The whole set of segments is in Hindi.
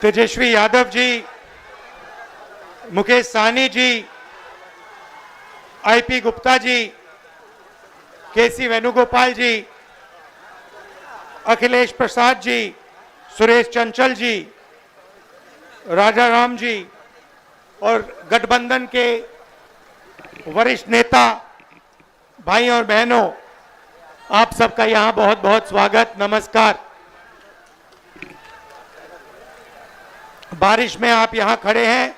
तेजस्वी यादव जी, मुकेश साहनी जी, आईपी गुप्ता जी, केसी वेणुगोपाल जी, अखिलेश प्रसाद जी, सुरेश चंचल जी, राजा राम जी और गठबंधन के वरिष्ठ नेता भाई और बहनों, आप सबका यहां बहुत बहुत स्वागत, नमस्कार। बारिश में आप यहां खड़े हैं,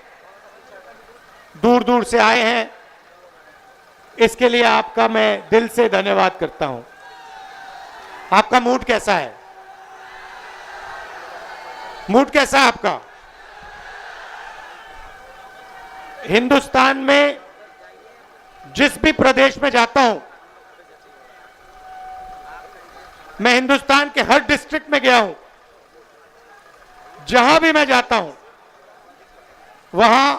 दूर दूर से आए हैं, इसके लिए आपका मैं दिल से धन्यवाद करता हूं। आपका मूड कैसा है? मूड कैसा है आपका? हिंदुस्तान में जिस भी प्रदेश में जाता हूं, मैं हिंदुस्तान के हर डिस्ट्रिक्ट में गया हूं, जहां भी मैं जाता हूं वहां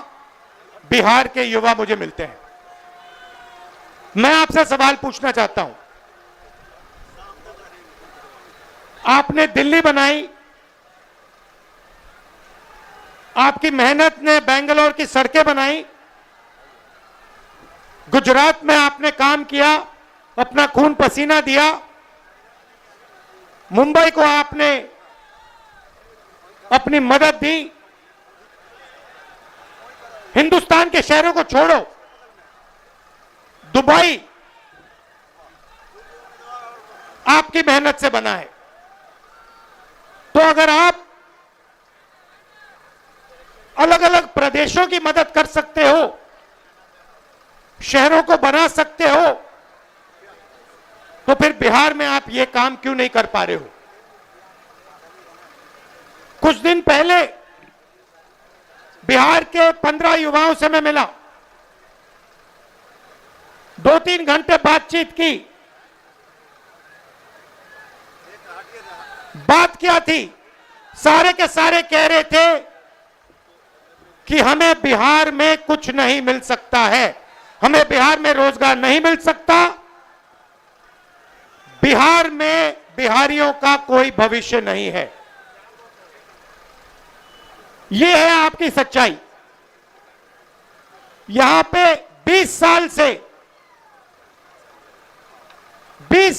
बिहार के युवा मुझे मिलते हैं। मैं आपसे सवाल पूछना चाहता हूं, आपने दिल्ली बनाई, आपकी मेहनत ने बेंगलोर की सड़कें बनाई, गुजरात में आपने काम किया, अपना खून पसीना दिया, मुंबई को आपने अपनी मदद दी। हिंदुस्तान के शहरों को छोड़ो, दुबई आपकी मेहनत से बना है। तो अगर आप अलग अलग प्रदेशों की मदद कर सकते हो, शहरों को बना सकते हो, तो फिर बिहार में आप ये काम क्यों नहीं कर पा रहे हो? कुछ दिन पहले बिहार के 15 युवाओं से मैं मिला, 2-3 घंटे बातचीत की। बात क्या थी? सारे के सारे कह रहे थे कि हमें बिहार में कुछ नहीं मिल सकता है, हमें बिहार में रोजगार नहीं मिल सकता, बिहार में बिहारियों का कोई भविष्य नहीं है। यह है आपकी सच्चाई। यहां पे 20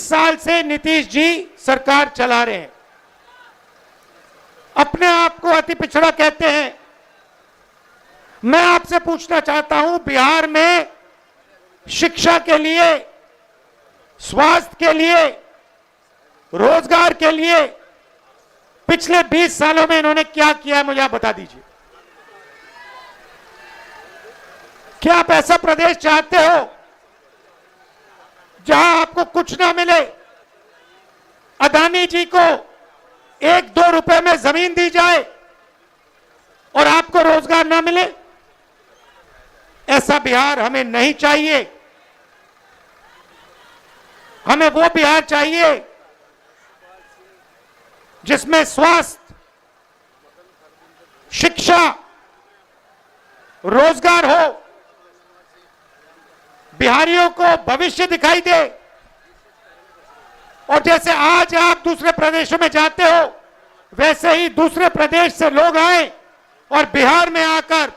साल से नीतीश जी सरकार चला रहे हैं। अपने आप को अति पिछड़ा कहते हैं। मैं आपसे पूछना चाहता हूं, बिहार में शिक्षा के लिए, स्वास्थ्य के लिए, रोजगार के लिए पिछले 20 सालों में इन्होंने क्या किया है, मुझे आप बता दीजिए। क्या आप ऐसा प्रदेश चाहते हो जहां आपको कुछ ना मिले, अदानी जी को 1-2 रुपए में जमीन दी जाए और आपको रोजगार ना मिले? ऐसा बिहार हमें नहीं चाहिए। हमें वो बिहार चाहिए जिसमें स्वास्थ्य, शिक्षा, रोजगार हो, बिहारियों को भविष्य दिखाई दे। और जैसे आज आप दूसरे प्रदेशों में जाते हो, वैसे ही दूसरे प्रदेश से लोग आए और बिहार में आकर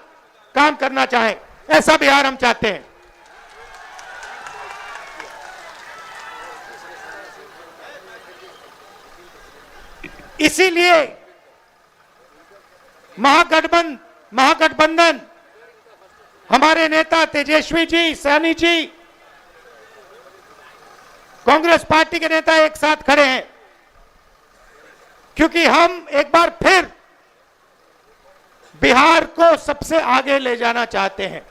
काम करना चाहें। ऐसा बिहार हम चाहते हैं। इसीलिए महागठबंधन, हमारे नेता तेजस्वी जी, साहनी जी, कांग्रेस पार्टी के नेता एक साथ खड़े हैं, क्योंकि हम एक बार फिर बिहार को सबसे आगे ले जाना चाहते हैं।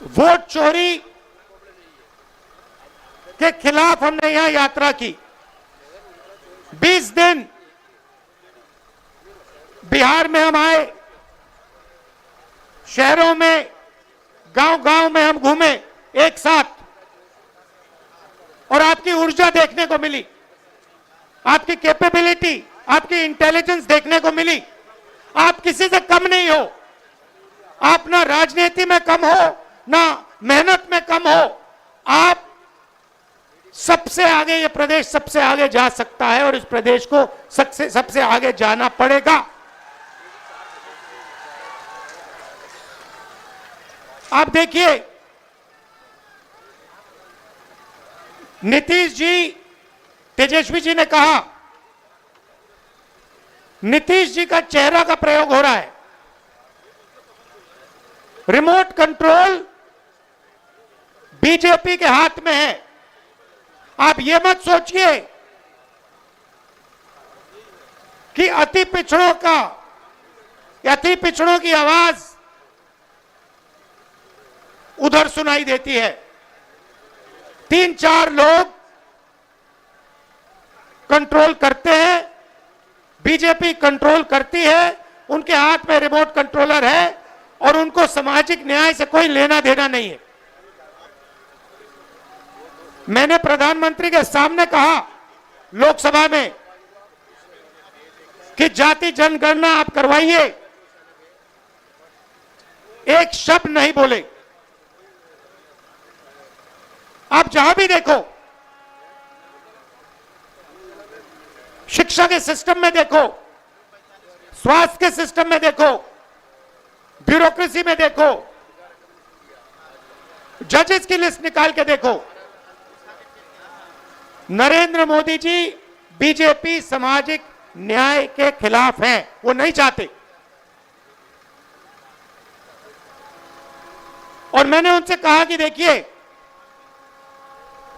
वोट चोरी के खिलाफ हमने यहां यात्रा की। 20 दिन बिहार में हम आए, शहरों में, गांव-गांव में हम घूमे एक साथ, और आपकी ऊर्जा देखने को मिली, आपकी कैपेबिलिटी, आपकी इंटेलिजेंस देखने को मिली। आप किसी से कम नहीं हो, आप ना राजनीति में कम हो, ना मेहनत में कम हो। आप सबसे आगे, ये प्रदेश सबसे आगे जा सकता है और इस प्रदेश को सबसे आगे जाना पड़ेगा। आप देखिए, नीतीश जी, तेजस्वी जी ने कहा, नीतीश जी का चेहरा का प्रयोग हो रहा है। रिमोट कंट्रोल बीजेपी के हाथ में है। आप ये मत सोचिए कि अति पिछड़ों की आवाज उधर सुनाई देती है। 3-4 लोग कंट्रोल करते हैं, बीजेपी कंट्रोल करती है, उनके हाथ में रिमोट कंट्रोलर है और उनको सामाजिक न्याय से कोई लेना देना नहीं है। मैंने प्रधानमंत्री के सामने कहा लोकसभा में कि जाति जनगणना आप करवाइए, एक शब्द नहीं बोले। आप जहां भी देखो, शिक्षा के सिस्टम में देखो, स्वास्थ्य के सिस्टम में देखो, ब्यूरोक्रेसी में देखो, जजेस की लिस्ट निकाल के देखो, नरेंद्र मोदी जी बीजेपी सामाजिक न्याय के खिलाफ हैं, वो नहीं चाहते। और मैंने उनसे कहा कि देखिए,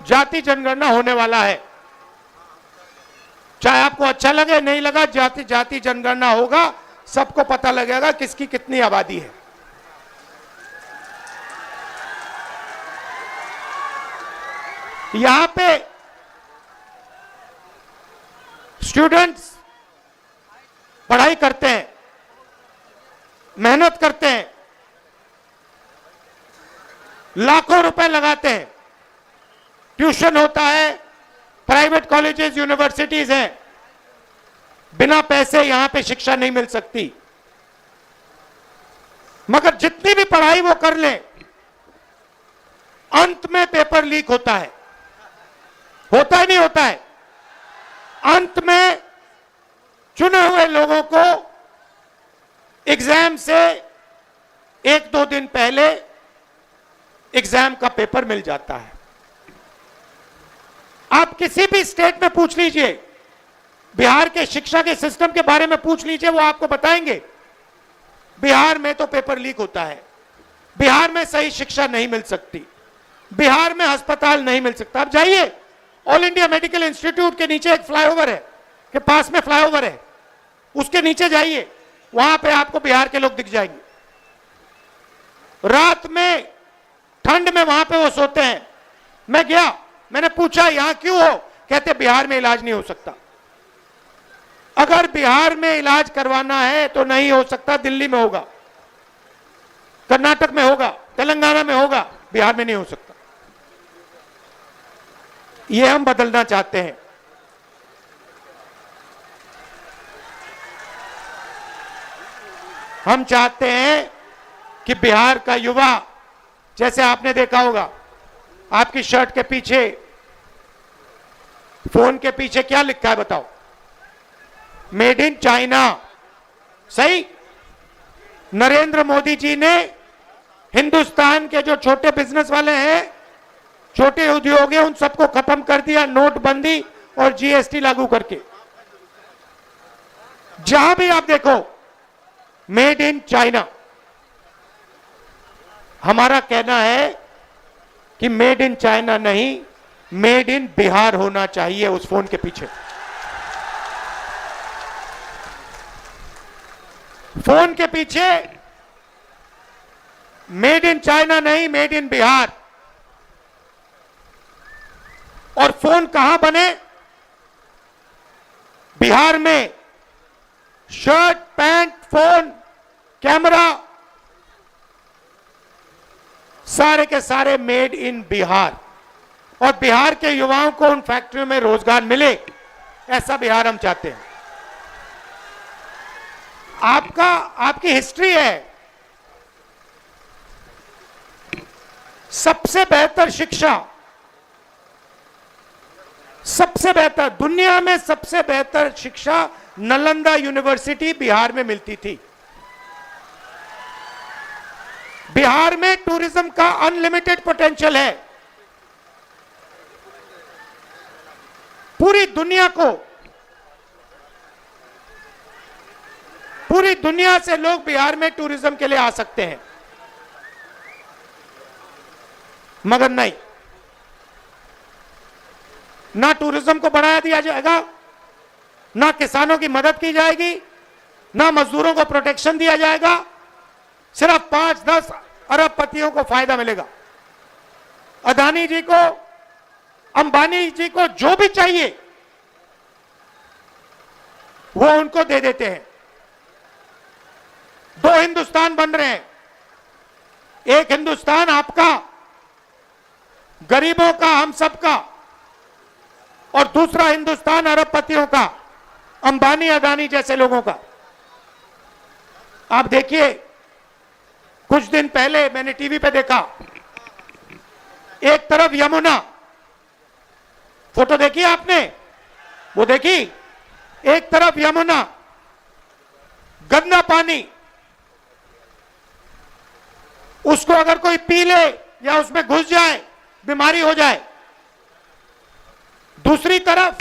जाति जनगणना होने वाला है, चाहे आपको अच्छा लगे नहीं लगा, जाति जनगणना होगा, सबको पता लगेगा किसकी कितनी आबादी है। यहां पे स्टूडेंट्स पढ़ाई करते हैं, मेहनत करते हैं, लाखों रुपए लगाते हैं, ट्यूशन होता है, प्राइवेट कॉलेजेस यूनिवर्सिटीज हैं, बिना पैसे यहां पे शिक्षा नहीं मिल सकती। मगर जितनी भी पढ़ाई वो कर लें, अंत में पेपर लीक होता है। होता ही नहीं होता है। अंत में चुने हुए लोगों को एग्जाम से 1-2 दिन पहले एग्जाम का पेपर मिल जाता है। आप किसी भी स्टेट में पूछ लीजिए, बिहार के शिक्षा के सिस्टम के बारे में पूछ लीजिए, वो आपको बताएंगे बिहार में तो पेपर लीक होता है, बिहार में सही शिक्षा नहीं मिल सकती, बिहार में अस्पताल नहीं मिल सकता। आप जाइए, ऑल इंडिया मेडिकल इंस्टीट्यूट के नीचे एक फ्लाईओवर है, के पास में फ्लाईओवर है, उसके नीचे जाइए, वहां पे आपको बिहार के लोग दिख जाएंगे। रात में ठंड में वहां पे वो सोते हैं। मैं गया, मैंने पूछा यहां क्यों हो, कहते बिहार में इलाज नहीं हो सकता। अगर बिहार में इलाज करवाना है तो नहीं हो सकता, दिल्ली में होगा, कर्नाटक में होगा, तेलंगाना में होगा, बिहार में नहीं हो सकता। ये हम बदलना चाहते हैं। हम चाहते हैं कि बिहार का युवा, जैसे आपने देखा होगा, आपकी शर्ट के पीछे, फोन के पीछे क्या लिखा है बताओ? Made in China. सही? नरेंद्र मोदी जी ने हिंदुस्तान के जो छोटे बिजनेस वाले हैं, छोटे उद्योग हैं, उन सबको खत्म कर दिया नोटबंदी और जीएसटी लागू करके। जहां भी आप देखो मेड इन चाइना। हमारा कहना है कि मेड इन चाइना नहीं, मेड इन बिहार होना चाहिए उस फोन के पीछे। फोन के पीछे मेड इन चाइना नहीं, मेड इन बिहार। और फोन कहां बने? बिहार में। शर्ट, पैंट, फोन, कैमरा, सारे के सारे मेड इन बिहार। और बिहार के युवाओं को उन फैक्ट्रियों में रोजगार मिले, ऐसा बिहार हम चाहते हैं। आपकी हिस्ट्री है। सबसे बेहतर शिक्षा सबसे बेहतर, दुनिया में सबसे बेहतर शिक्षा नालंदा यूनिवर्सिटी बिहार में मिलती थी। बिहार में टूरिज्म का अनलिमिटेड पोटेंशियल है। पूरी दुनिया से लोग बिहार में टूरिज्म के लिए आ सकते हैं, मगर नहीं, ना टूरिज्म को बढ़ाया दिया जाएगा, ना किसानों की मदद की जाएगी, ना मजदूरों को प्रोटेक्शन दिया जाएगा। सिर्फ 5-10 अरबपतियों को फायदा मिलेगा। अदानी जी को, अंबानी जी को जो भी चाहिए वो उनको दे देते हैं। 2 हिंदुस्तान बन रहे हैं। एक हिंदुस्तान आपका, गरीबों का, हम सबका, और दूसरा हिंदुस्तान अरबपतियों का, अंबानी अदानी जैसे लोगों का। आप देखिए, कुछ दिन पहले मैंने टीवी पे देखा, एक तरफ यमुना, फोटो देखी आपने, वो देखी, एक तरफ यमुना, गंदा पानी, उसको अगर कोई पी ले या उसमें घुस जाए बीमारी हो जाए। दूसरी तरफ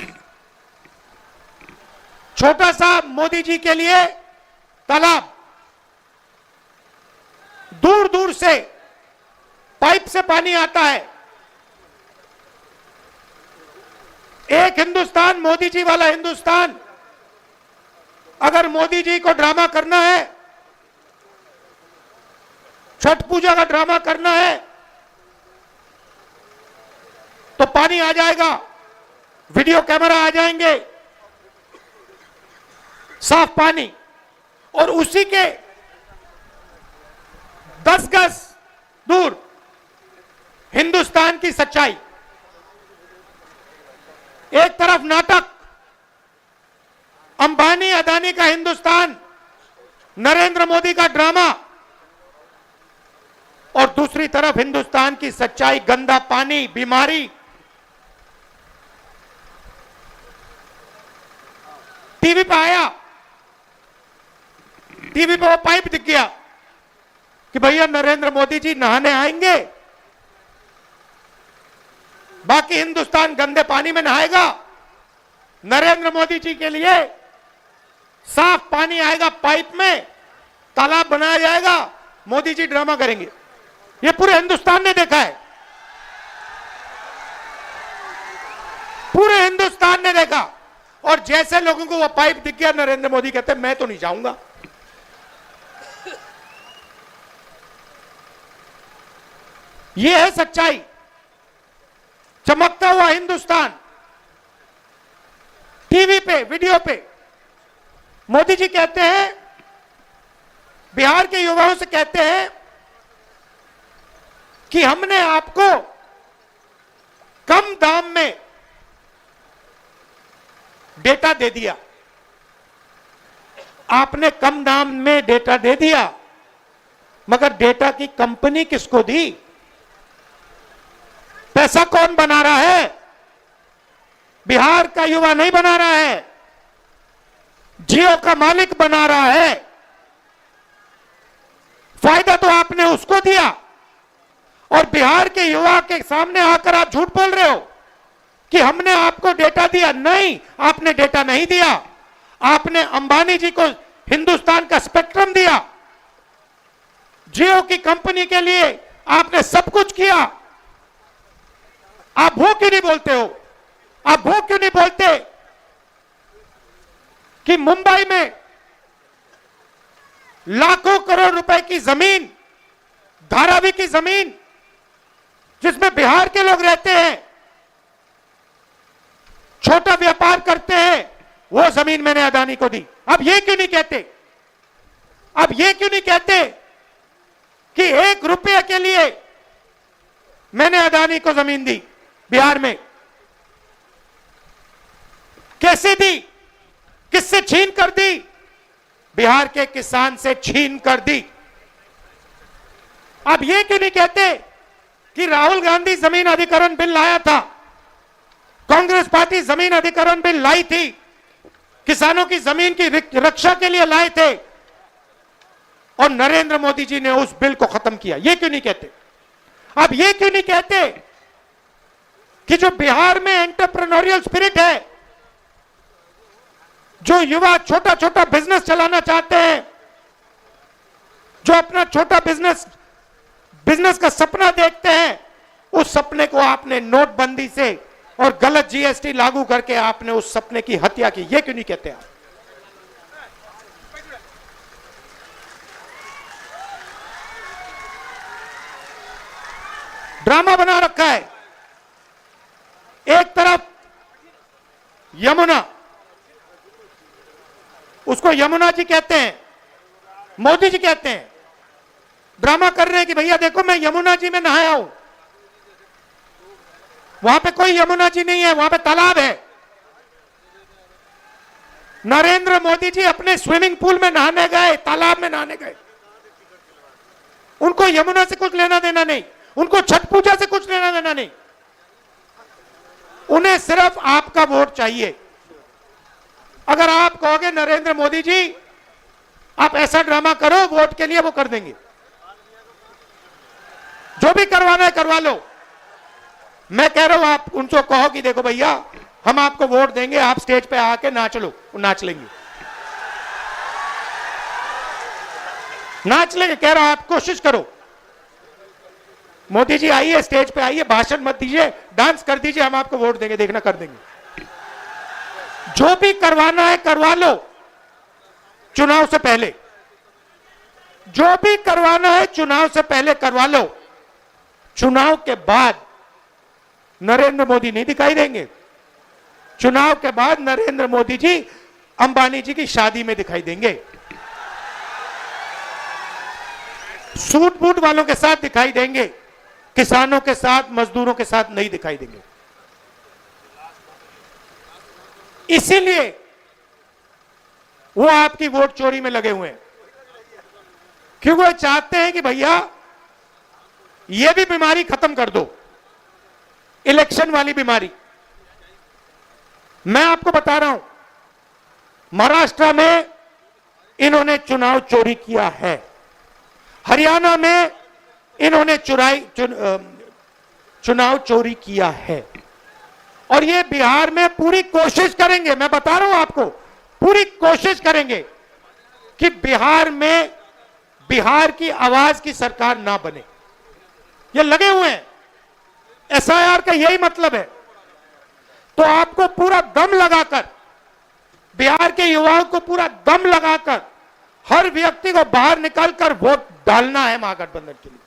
छोटा सा मोदी जी के लिए तालाब, दूर दूर से पाइप से पानी आता है। एक हिंदुस्तान, मोदी जी वाला हिंदुस्तान। अगर मोदी जी को ड्रामा करना है, छठ पूजा का ड्रामा करना है, तो पानी आ जाएगा, वीडियो कैमरा आ जाएंगे, साफ पानी, और उसी के 10 गज दूर हिंदुस्तान की सच्चाई। एक तरफ नाटक, अंबानी अदानी का हिंदुस्तान, नरेंद्र मोदी का ड्रामा, और दूसरी तरफ हिंदुस्तान की सच्चाई, गंदा पानी, बीमारी। टीवी पे आया, टीवी पे वो पाइप दिख गया कि भैया नरेंद्र मोदी जी नहाने आएंगे, बाकी हिंदुस्तान गंदे पानी में नहाएगा। नरेंद्र मोदी जी के लिए साफ पानी आएगा, पाइप में तालाब बनाया जाएगा, मोदी जी ड्रामा करेंगे। ये पूरे हिंदुस्तान ने देखा है, पूरे हिंदुस्तान ने देखा। और जैसे लोगों को वो पाइप दिख गया, नरेंद्र मोदी कहते मैं तो नहीं जाऊंगा। ये है सच्चाई, चमकता हुआ हिंदुस्तान। टीवी पे, वीडियो पे मोदी जी कहते हैं, बिहार के युवाओं से कहते हैं कि हमने आपको कम दाम में डेटा दे दिया। आपने कम दाम में डेटा दे दिया, मगर डेटा की कंपनी किसको दी? पैसा कौन बना रहा है? बिहार का युवा नहीं बना रहा है, जियो का मालिक बना रहा है। फायदा तो आपने उसको दिया, और बिहार के युवा के सामने आकर आप झूठ बोल रहे हो कि हमने आपको डेटा दिया। नहीं, आपने डेटा नहीं दिया। आपने अंबानी जी को हिंदुस्तान का स्पेक्ट्रम दिया, जियो की कंपनी के लिए आपने सब कुछ किया। आप वो क्यों नहीं बोलते हो? आप वो क्यों नहीं बोलते कि मुंबई में लाखों करोड़ रुपए की जमीन, धारावी की जमीन, जिसमें बिहार के लोग रहते हैं, छोटा व्यापार करते हैं, वो जमीन मैंने अदानी को दी। अब ये क्यों नहीं कहते? अब ये क्यों नहीं कहते कि 1 रुपये के लिए मैंने अदानी को जमीन दी बिहार में? कैसे दी? किससे छीन कर दी? बिहार के किसान से छीन कर दी। अब ये क्यों नहीं कहते कि राहुल गांधी जमीन अधिग्रहण बिल लाया था, कांग्रेस पार्टी जमीन अधिग्रहण बिल लाई थी, किसानों की जमीन की रक्षा के लिए लाए थे, और नरेंद्र मोदी जी ने उस बिल को खत्म किया। ये क्यों नहीं कहते? आप ये क्यों नहीं कहते कि जो बिहार में एंटरप्रेन्योरियल स्पिरिट है, जो युवा छोटा छोटा बिजनेस चलाना चाहते हैं, जो अपना छोटा बिजनेस का सपना देखते हैं, उस सपने को आपने नोटबंदी से और गलत जीएसटी लागू करके आपने उस सपने की हत्या की। ये क्यों नहीं कहते आप? ड्रामा बना रखा है। एक तरफ यमुना, उसको यमुना जी कहते हैं, मोदी जी कहते हैं, ड्रामा कर रहे हैं कि भैया देखो मैं यमुना जी में नहाया हूं। वहां पे कोई यमुना जी नहीं है, वहां पे तालाब है। नरेंद्र मोदी जी अपने स्विमिंग पूल में नहाने गए, तालाब में नहाने गए। उनको यमुना से कुछ लेना देना नहीं, उनको छठ पूजा से कुछ लेना देना नहीं। उन्हें सिर्फ आपका वोट चाहिए। अगर आप कहोगे नरेंद्र मोदी जी आप ऐसा ड्रामा करो वोट के लिए, वो कर देंगे। जो भी करवाना है करवा लो। मैं कह रहा हूं आप उनको कहो कि देखो भैया हम आपको वोट देंगे, आप स्टेज पे आके नाच लो, वो नाच लेंगे। नाच लेंगे। कह रहा हूं आप कोशिश करो। मोदी जी आइए, स्टेज पे आइए, भाषण मत दीजिए, डांस कर दीजिए, हम आपको वोट देंगे, देखना कर देंगे। जो भी करवाना है करवा लो चुनाव से पहले। जो भी करवाना है चुनाव से पहले करवा लो। चुनाव के बाद नरेंद्र मोदी नहीं दिखाई देंगे। चुनाव के बाद नरेंद्र मोदी जी अंबानी जी की शादी में दिखाई देंगे, सूट बूट वालों के साथ दिखाई देंगे, किसानों के साथ, मजदूरों के साथ नहीं दिखाई देंगे। इसीलिए वो आपकी वोट चोरी में लगे हुए हैं, क्योंकि वो चाहते हैं कि भैया ये भी बीमारी खत्म कर दो, इलेक्शन वाली बीमारी। मैं आपको बता रहा हूं, महाराष्ट्र में इन्होंने चुनाव चोरी किया है, हरियाणा में इन्होंने चुनाव चोरी किया है, और ये बिहार में पूरी कोशिश करेंगे। मैं बता रहा हूं आपको, पूरी कोशिश करेंगे कि बिहार में बिहार की आवाज की सरकार ना बने। ये लगे हुए हैं। एसआईआर का यही मतलब है। तो आपको पूरा दम लगाकर, बिहार के युवाओं को पूरा दम लगाकर, हर व्यक्ति को बाहर निकालकर वोट डालना है महागठबंधन के लिए।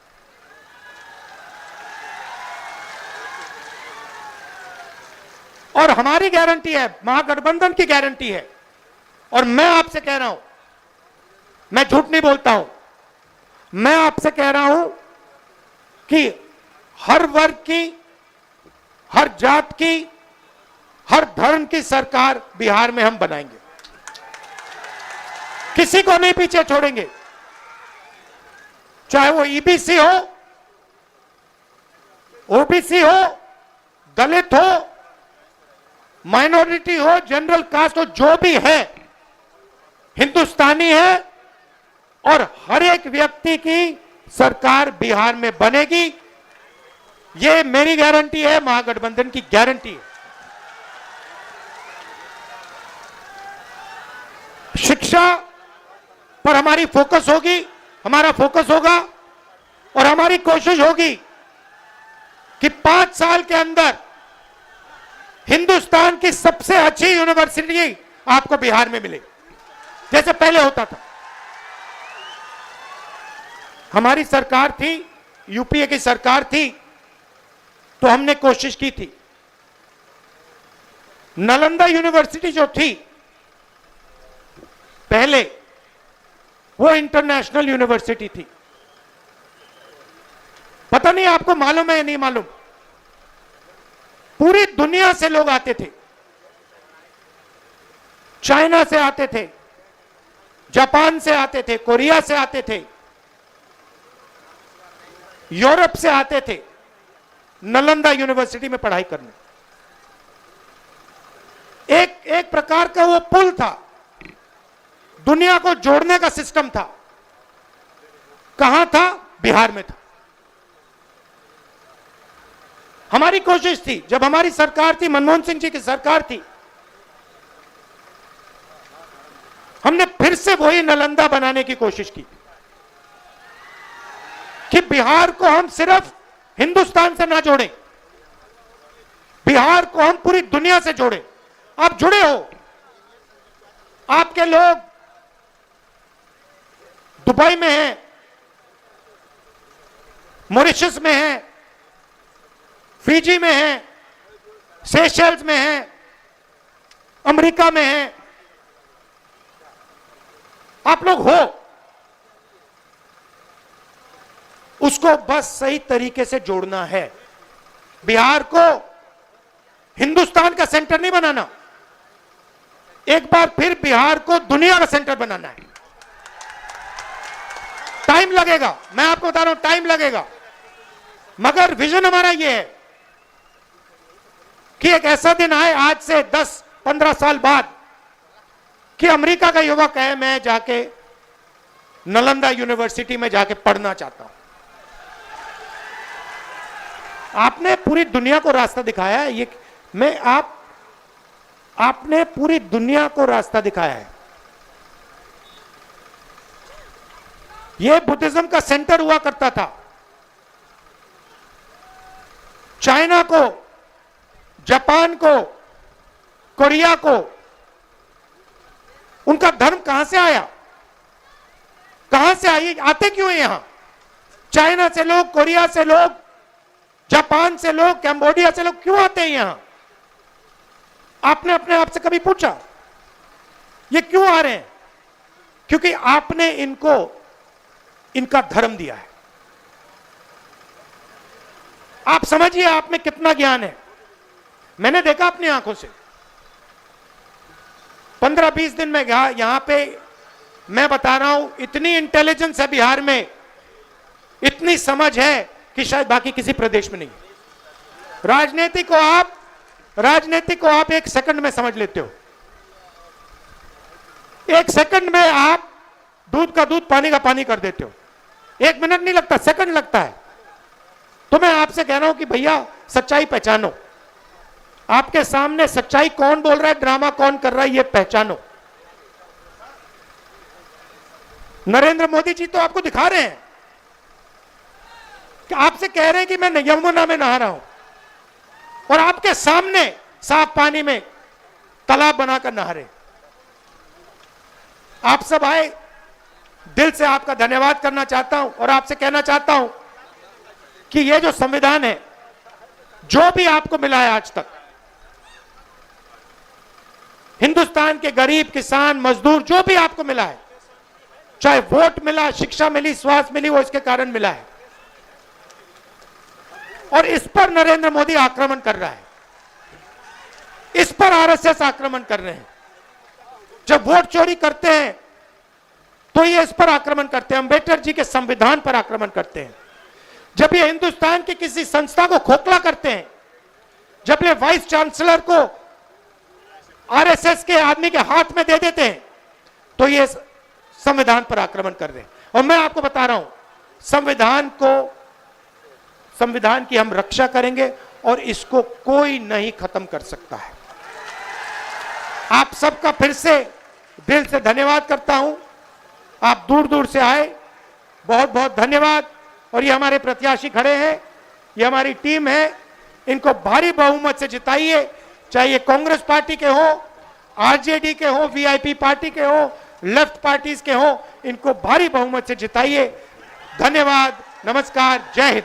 और हमारी गारंटी है, महागठबंधन की गारंटी है। और मैं आपसे कह रहा हूं, मैं झूठ नहीं बोलता हूं, मैं आपसे कह रहा हूं कि हर वर्ग की, हर जात की, हर धर्म की सरकार बिहार में हम बनाएंगे। किसी को नहीं पीछे छोड़ेंगे, चाहे वो ईबीसी हो, ओबीसी हो, दलित हो, माइनॉरिटी हो, जनरल कास्ट हो, जो भी है हिंदुस्तानी है, और हर एक व्यक्ति की सरकार बिहार में बनेगी। ये मेरी गारंटी है, महागठबंधन की गारंटी है। शिक्षा पर हमारी फोकस होगी, हमारा फोकस होगा, और हमारी कोशिश होगी कि 5 साल के अंदर हिंदुस्तान की सबसे अच्छी यूनिवर्सिटी आपको बिहार में मिले, जैसे पहले होता था। हमारी सरकार थी, यूपीए की सरकार थी, तो हमने कोशिश की थी। नालंदा यूनिवर्सिटी जो थी पहले, वो इंटरनेशनल यूनिवर्सिटी थी। पता नहीं आपको मालूम है या नहीं मालूम, पूरी दुनिया से लोग आते थे। चाइना से आते थे, जापान से आते थे, कोरिया से आते थे, यूरोप से आते थे नालंदा यूनिवर्सिटी में पढ़ाई करने। एक प्रकार का वो पुल था, दुनिया को जोड़ने का सिस्टम था। कहां था? बिहार में था। हमारी कोशिश थी, जब हमारी सरकार थी, मनमोहन सिंह जी की सरकार थी, हमने फिर से वही नालंदा बनाने की कोशिश की कि बिहार को हम सिर्फ हिंदुस्तान से ना जोड़ें, बिहार को हम पूरी दुनिया से जोड़ें। आप जुड़े हो, आपके लोग दुबई में हैं, मॉरिशस में हैं, फिजी में हैं, सेशल्स में हैं, अमेरिका में हैं, आप लोग हो। उसको बस सही तरीके से जोड़ना है। बिहार को हिंदुस्तान का सेंटर नहीं बनाना, एक बार फिर बिहार को दुनिया का सेंटर बनाना है। टाइम लगेगा, मैं आपको बता रहा हूं, टाइम लगेगा, मगर विजन हमारा यह है कि एक ऐसा दिन आए आज से 10-15 साल बाद कि अमेरिका का युवक है, मैं जाके नालंदा यूनिवर्सिटी में जाके पढ़ना चाहता हूं। आपने पूरी दुनिया को रास्ता दिखाया है, ये मैं आपने पूरी दुनिया को रास्ता दिखाया है। यह बुद्धिज्म का सेंटर हुआ करता था। चाइना को, जापान को, कोरिया को, उनका धर्म कहां से आया? कहां से आई? आते क्यों हैं यहां? चाइना से लोग, कोरिया से लोग, जापान से लोग, कैम्बोडिया से लोग क्यों आते हैं यहां? आपने अपने आप से कभी पूछा ये क्यों आ रहे हैं? क्योंकि आपने इनको इनका धर्म दिया है। आप समझिए आप में कितना ज्ञान है। मैंने देखा अपनी आंखों से, 15-20 दिन में यहां पे, मैं बता रहा हूं, इतनी इंटेलिजेंस है बिहार में, इतनी समझ है कि शायद बाकी किसी प्रदेश में नहीं। राजनीति को आप 1 सेकंड में समझ लेते हो। 1 सेकंड में आप दूध का दूध, पानी का पानी कर देते हो। 1 मिनट नहीं लगता, सेकंड लगता है। तो मैं आपसे कह रहा हूं कि भैया सच्चाई पहचानो। आपके सामने सच्चाई कौन बोल रहा है, ड्रामा कौन कर रहा है, ये पहचानो। नरेंद्र मोदी जी तो आपको दिखा रहे हैं कि आपसे कह रहे हैं कि मैं यमुना में नहा रहा हूं, और आपके सामने साफ पानी में तालाब बनाकर नहा रहे। आप सब आए, दिल से आपका धन्यवाद करना चाहता हूं और आपसे कहना चाहता हूं कि यह जो संविधान है, जो भी आपको मिला है आज तक, हिंदुस्तान के गरीब, किसान, मजदूर, जो भी आपको मिला है, चाहे वोट मिला, शिक्षा मिली, स्वास्थ्य मिली, वो इसके कारण मिला है। और इस पर नरेंद्र मोदी आक्रमण कर रहा है, इस पर आरएसएस आक्रमण कर रहे हैं। जब वोट चोरी करते हैं तो ये इस पर आक्रमण करते हैं, अंबेडकर जी के संविधान पर आक्रमण करते हैं। जब ये हिंदुस्तान की किसी संस्था को खोखला करते हैं, जब ये वाइस चांसलर को आरएसएस के आदमी के हाथ में दे देते हैं, तो ये संविधान पर आक्रमण कर रहे हैं। और मैं आपको बता रहा हूं, संविधान की हम रक्षा करेंगे और इसको कोई नहीं खत्म कर सकता है। आप सबका फिर से दिल से धन्यवाद करता हूं। आप दूर दूर से आए, बहुत बहुत धन्यवाद। और ये हमारे प्रत्याशी खड़े हैं, ये हमारी टीम है, इनको भारी बहुमत से जिताइए। चाहे ये कांग्रेस पार्टी के हो, आरजेडी के हो, वीआईपी पार्टी के हो, लेफ्ट पार्टीज के हो, इनको भारी बहुमत से जिताइए। धन्यवाद, नमस्कार, जय हिंद।